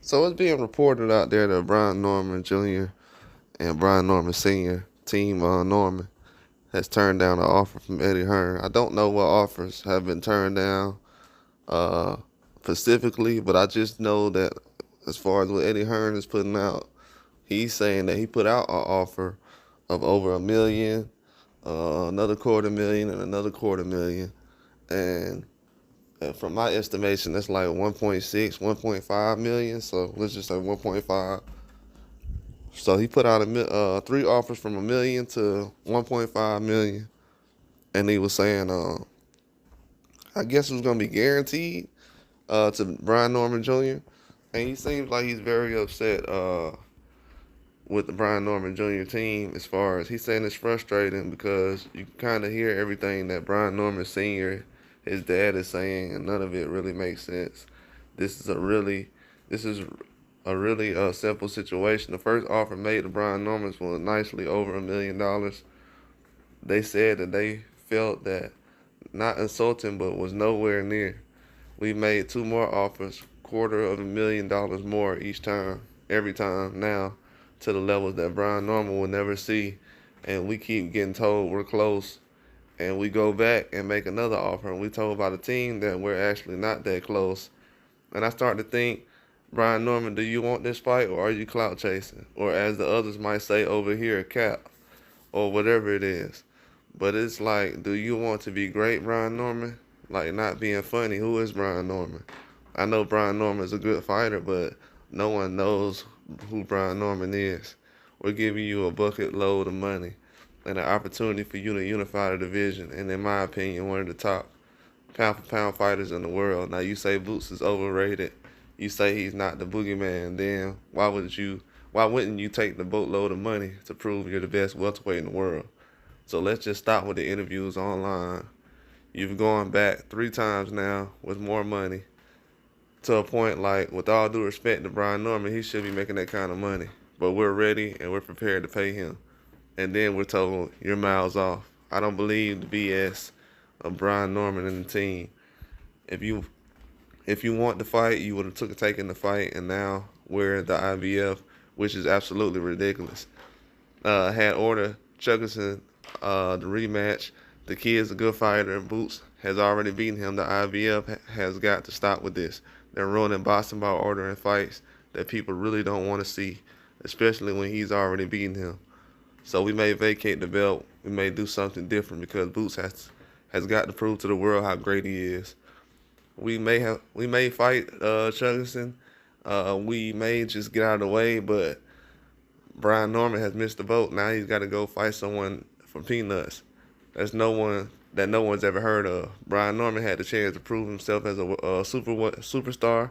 So it's being reported out there that Brian Norman Jr. and Brian Norman Sr., Team Norman, has turned down an offer from Eddie Hearn. I don't know what offers have been turned down uh, specifically, but I just know that as far as what Eddie Hearn is putting out, he's saying that he put out an offer of over $1 million, another $250,000, and another $250,000. And from my estimation, that's like 1.6, 1.5 million. So let's just say 1.5. So he put out three offers from $1 million to 1.5 million, and he was saying, I guess it was gonna be guaranteed to Brian Norman Jr. And he seems like he's very upset with the Brian Norman Jr. team. As far as he's saying, it's frustrating because you kind of hear everything that Brian Norman Sr., his dad, is saying, and none of it really makes sense. This is a really, this is a really simple situation. The first offer made to Brian Norman was nicely over $1 million. They said that they felt that not insulting, but was nowhere near. We made two more offers, $250,000 more each time, every time now, to the levels that Brian Norman will never see, and we keep getting told we're close, and we go back and make another offer, and we told by the team that we're actually not that close. And I start to think, Brian Norman, do you want this fight, or are you clout chasing? Or as the others might say over here, cap, or whatever it is. But it's like, do you want to be great, Brian Norman? Like, not being funny. Who is Brian Norman? I know Brian Norman is a good fighter, but no one knows who Brian Norman is. We're giving you a bucket load of money and an opportunity for you to unify the division. And in my opinion, one of the top pound for pound fighters in the world. Now, you say Boots is overrated. You say he's not the boogeyman. Then why wouldn't you take the boatload of money to prove you're the best welterweight in the world? So let's just stop with the interviews online. You've gone back 3 times now with more money to a point, like, with all due respect to Brian Norman, he should be making that kind of money. But we're ready and we're prepared to pay him. And then we're told you're miles off. I don't believe the BS of Brian Norman and the team. If you want the fight, you would have taken the fight, and now we're the IBF, which is absolutely ridiculous. Had ordered Chuckerson the rematch. The kid's a good fighter. Boots has already beaten him. The IBF has got to stop with this. They're ruining boxing by ordering fights that people really don't want to see, especially when he's already beaten him. So we may vacate the belt. We may do something different because Boots has got to prove to the world how great he is. We may fight Chuckerson. We may just get out of the way, but Brian Norman has missed the boat. Now he's got to go fight someone from peanuts. There's no one that no one's ever heard of. Brian Norman had the chance to prove himself as a superstar,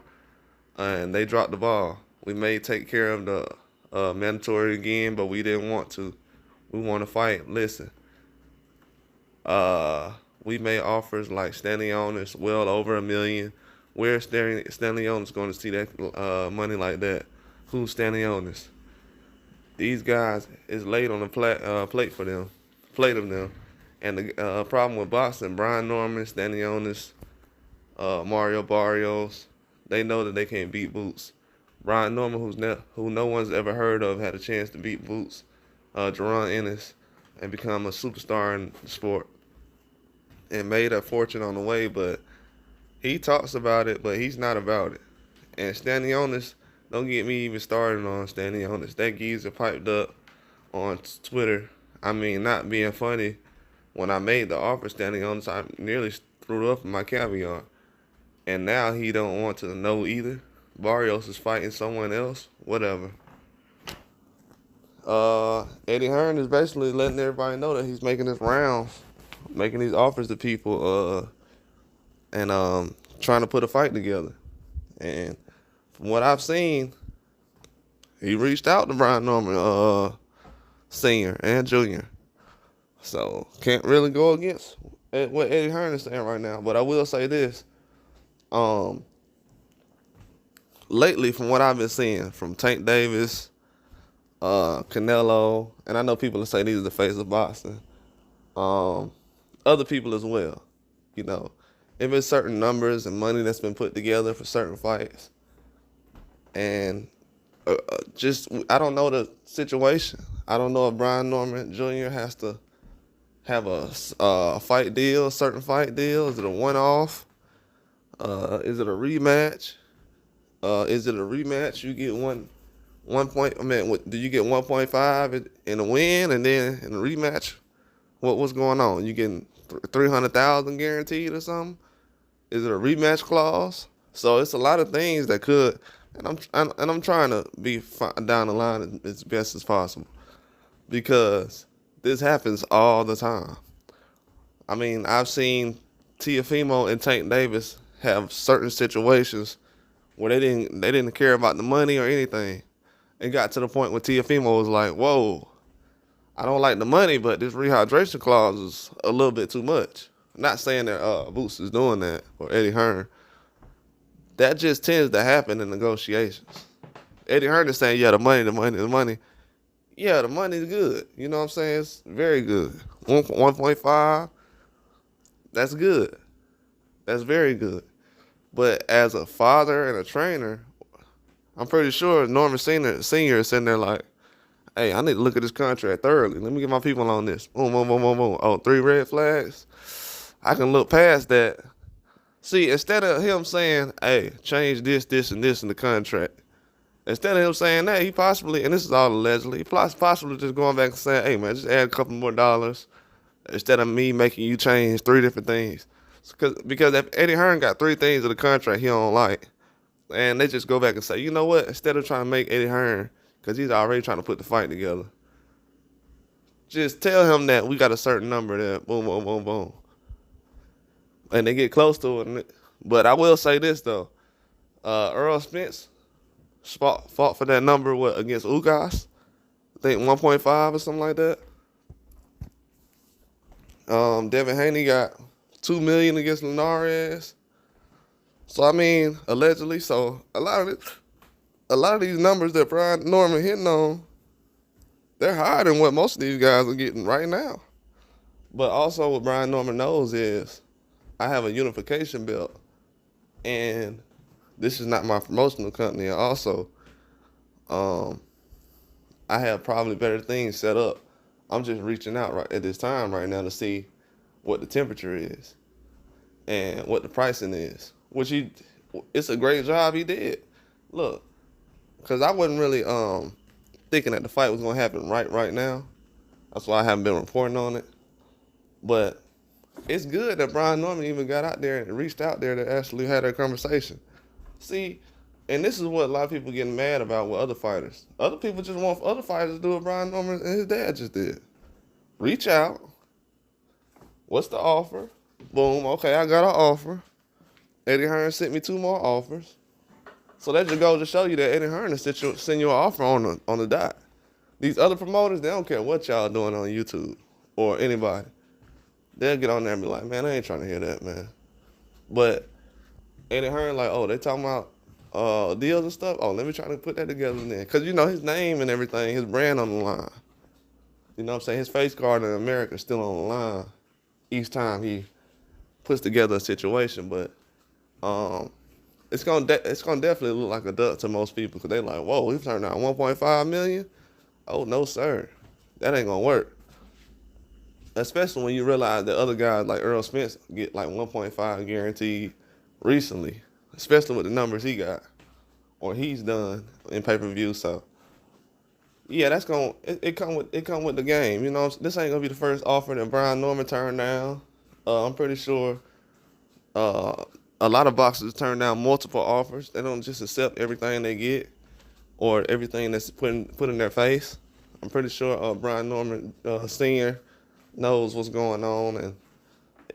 and they dropped the ball. We may take care of the mandatory again, but we didn't want to. We want to fight. Listen, we made offers like Stanley well over $1 million. Where's Stanley going to see that money like that? Who's Stanley? These guys is laid on the plate of them. And the problem with boxing, Brian Norman, Stanley Mario Barrios, they know that they can't beat Boots. Brian Norman, who no one's ever heard of, had a chance to beat Boots, Jerron Ennis, and become a superstar in the sport. And made a fortune on the way, but he talks about it, but he's not about it. And Stanley don't get me even started on Stanley. That geezer piped up on Twitter. I mean, not being funny. When I made the offer, Stanley I nearly threw up my caviar. And now he don't want to know either. Barrios is fighting someone else. Whatever. Eddie Hearn is basically letting everybody know that he's making his rounds, making these offers to people, and trying to put a fight together. And from what I've seen, he reached out to Brian Norman, Sr. and Jr. So can't really go against what Eddie Hearn is saying right now. But I will say this. Lately, from what I've been seeing, from Tank Davis, Canelo, and I know people will say these are the face of boxing, other people as well. You know, if it's certain numbers and money that's been put together for certain fights, And just I don't know the situation. I don't know if Brian Norman Jr. has to have a fight deal, a certain fight deal. Is it a one-off? Is it a rematch? Is it a rematch? You get one point. I mean, do you get 1.5 in a win, and then in a rematch, what's going on? You getting 300,000 guaranteed or something? Is it a rematch clause? So it's a lot of things that could, and I'm trying to be down the line as best as possible because this happens all the time. I mean, I've seen Tiafimo and Tank Davis have certain situations where they didn't care about the money or anything. It got to the point where Tiafimo was like, "Whoa, I don't like the money, but this rehydration clause is a little bit too much." I'm not saying that Boots is doing that or Eddie Hearn. That just tends to happen in negotiations. Eddie Hearn is saying, "Yeah, the money, the money, the money." Yeah, the money's good. You know what I'm saying? It's very good. 1.5, that's good. That's very good. But as a father and a trainer, I'm pretty sure Norman Senior is sitting there like, "Hey, I need to look at this contract thoroughly. Let me get my people on this." Boom, boom, boom, boom, boom. Oh, 3 red flags. I can look past that. See, instead of him saying, "Hey, change this, this, and this in the contract," instead of him saying that, he possibly, and this is all allegedly, he possibly just going back and saying, "Hey, man, just add a couple more dollars," instead of me making you change 3 different things. Because if Eddie Hearn got 3 things in the contract he don't like, and they just go back and say, "You know what? Instead of trying to make Eddie Hearn, because he's already trying to put the fight together, just tell him that we got a certain number there, boom, boom, boom, boom." And they get close to it. But I will say this, though. Earl Spence fought for that number against Ugas. I think 1.5 or something like that. Devin Haney got $2 million against Linares. So I mean, allegedly. So a lot of these numbers that Brian Norman hitting on, they're higher than what most of these guys are getting right now. But also what Brian Norman knows is I have a unification belt, and this is not my promotional company. Also, I have probably better things set up. I'm just reaching out right at this time right now to see what the temperature is and what the pricing is. It's a great job he did. Look, because I wasn't really thinking that the fight was gonna happen right now. That's why I haven't been reporting on it. But it's good that Brian Norman even got out there and reached out there to actually have that conversation. See, and this is what a lot of people getting mad about with other fighters. Other people just want other fighters to do what Brian Norman and his dad just did. Reach out. What's the offer? Boom. Okay, I got an offer. Eddie Hearn sent me 2 more offers. So that just goes to show you that Eddie Hearn will send you an offer on the dot. These other promoters, they don't care what y'all doing on YouTube or anybody. They'll get on there and be like, "Man, I ain't trying to hear that, man." But Eddie Hearn like, "Oh, they talking about deals and stuff. Oh, let me try to put that together then." Because, you know, his name and everything, his brand on the line. You know what I'm saying? His face card in America is still on the line each time he puts together a situation. But it's gonna definitely look like a duck to most people because they like, "Whoa, he turned out 1.5 million? Oh, no, sir. That ain't gonna work." Especially when you realize that other guys like Earl Spence get like 1.5 guaranteed recently, especially with the numbers he got or he's done in pay-per-view. So yeah, that's it come with the game. You know, this ain't gonna be the first offer that Brian Norman turned down. I'm pretty sure a lot of boxers turn down multiple offers. They don't just accept everything they get or everything that's put in their face. I'm pretty sure Brian Norman Sr. knows what's going on, and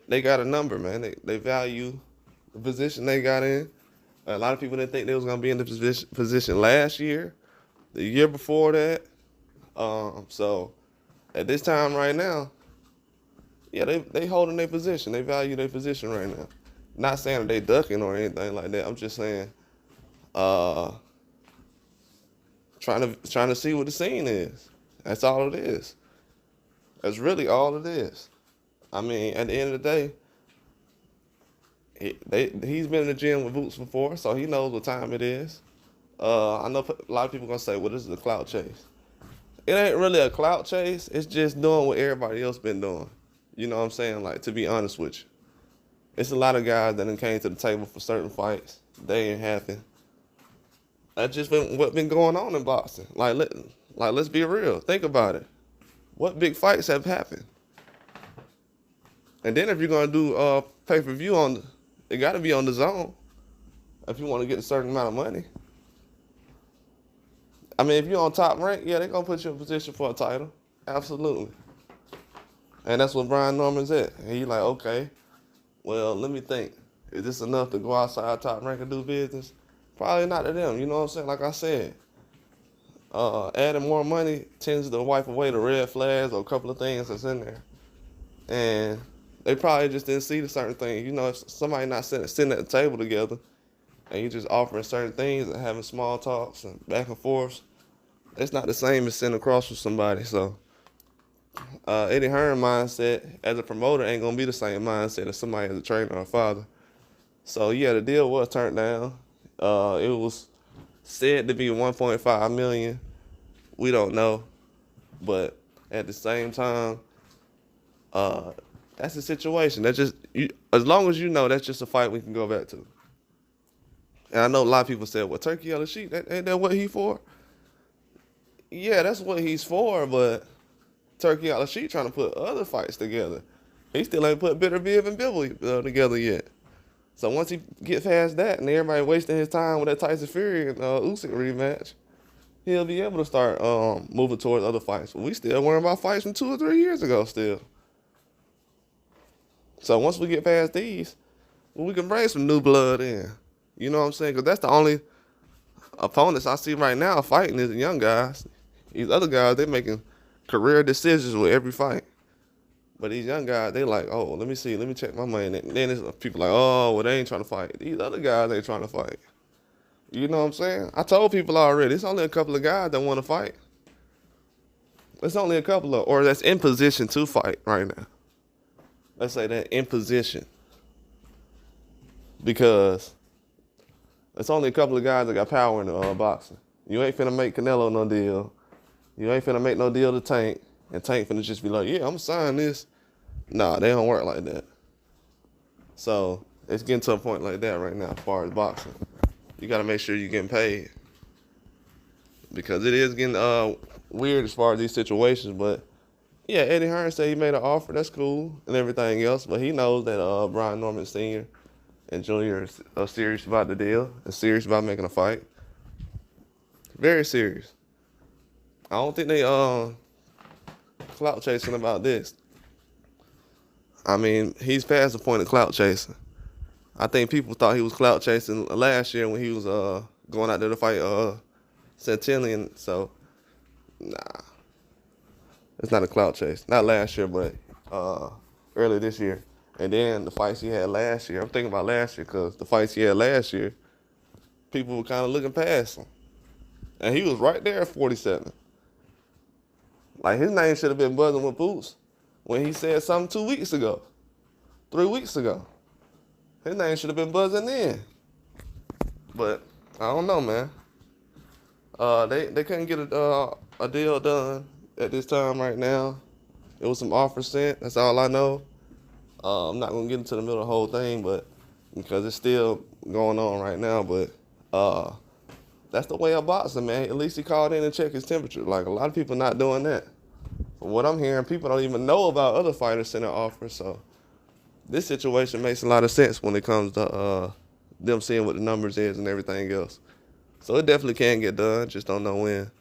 they got a number, man. They value the position they got in. A lot of people didn't think they was gonna be in the position last year, the year before that. So at this time right now, yeah, they holding their position. They value their position right now. Not saying that they ducking or anything like that. I'm just saying, trying to see what the scene is. That's all it is. That's really all it is. I mean, at the end of the day, he's been in the gym with Boots before, so he knows what time it is. I know a lot of people gonna say, well, this is a clout chase. It ain't really a clout chase. It's just doing what everybody else been doing. You know what I'm saying? Like, to be honest with you. It's a lot of guys that done came to the table for certain fights. They ain't happy. That's just been what been going on in boxing. Let's be real. Think about it. What big fights have happened? And then if you're gonna do pay-per-view it gotta be on the zone. If you want to get a certain amount of money. I mean, if you're on Top Rank, yeah, they're gonna put you in position for a title. Absolutely. And that's what Brian Norman's at. And he's like, okay, well, let me think. Is this enough to go outside Top Rank and do business? Probably not to them, you know what I'm saying? Like I said, adding more money tends to wipe away the red flags or a couple of things that's in there. And they probably just didn't see the certain things. You know, if somebody not sitting at the table together and you just offering certain things and having small talks and back and forth, it's not the same as sitting across from somebody. So Eddie Hearn mindset as a promoter ain't gonna be the same mindset as somebody as a trainer or father. So yeah, the deal was turned down. It was said to be 1.5 million. We don't know, but at the same time, that's the situation. That's just as long as you know, that's just a fight we can go back to. And I know a lot of people said, "Well, Turkey on the sheet, ain't that what he for?" Yeah, that's what he's for, but Turkey out the sheet trying to put other fights together. He still ain't put Bitter Biv and Bivol together yet. So once he get past that and everybody wasting his time with that Tyson Fury and Usyk rematch, he'll be able to start moving towards other fights. But we still worrying about fights from 2 or 3 years ago still. So once we get past these, well, we can bring some new blood in. You know what I'm saying? Because that's the only opponents I see right now fighting is the young guys. These other guys, they making career decisions with every fight. But these young guys, they like, oh, let me see, let me check my money. And then there's people like, oh, well, they ain't trying to fight. These other guys ain't trying to fight. You know what I'm saying? I told people already, it's only a couple of guys that want to fight. It's only a couple of, or that's in position to fight right now. Let's say that in position. Because it's only a couple of guys that got power in boxing. You ain't finna make Canelo no deal. You ain't finna make no deal to Tank. And Tank finna just be like, yeah, I'm gonna sign this. Nah, they don't work like that. So it's getting to a point like that right now as far as boxing. You gotta make sure you're getting paid. Because it is getting weird as far as these situations. But yeah, Eddie Hearn said he made an offer. That's cool and everything else. But he knows that Brian Norman Sr. and Jr. are serious about the deal and serious about making a fight. Very serious. I don't think they clout chasing about this. I mean, he's past the point of clout chasing. I think people thought he was clout chasing last year when he was going out there to fight Centennial. So, nah, it's not a clout chase. Not last year, but early this year. And then the fights he had last year. I'm thinking about last year because the fights he had last year, people were kind of looking past him. And he was right there at 47. Like, his name should have been buzzing with Boots when he said something 2 weeks ago, 3 weeks ago. His name should have been buzzing then. But I don't know, man. They couldn't get a deal done at this time right now. It was some offers sent. That's all I know. I'm not going to get into the middle of the whole thing, but because it's still going on right now. But that's the way of boxing, man. At least he called in and checked his temperature. Like, a lot of people not doing that. From what I'm hearing, people don't even know about other fighters sending offers. So this situation makes a lot of sense when it comes to them seeing what the numbers is and everything else. So it definitely can get done. Just don't know when.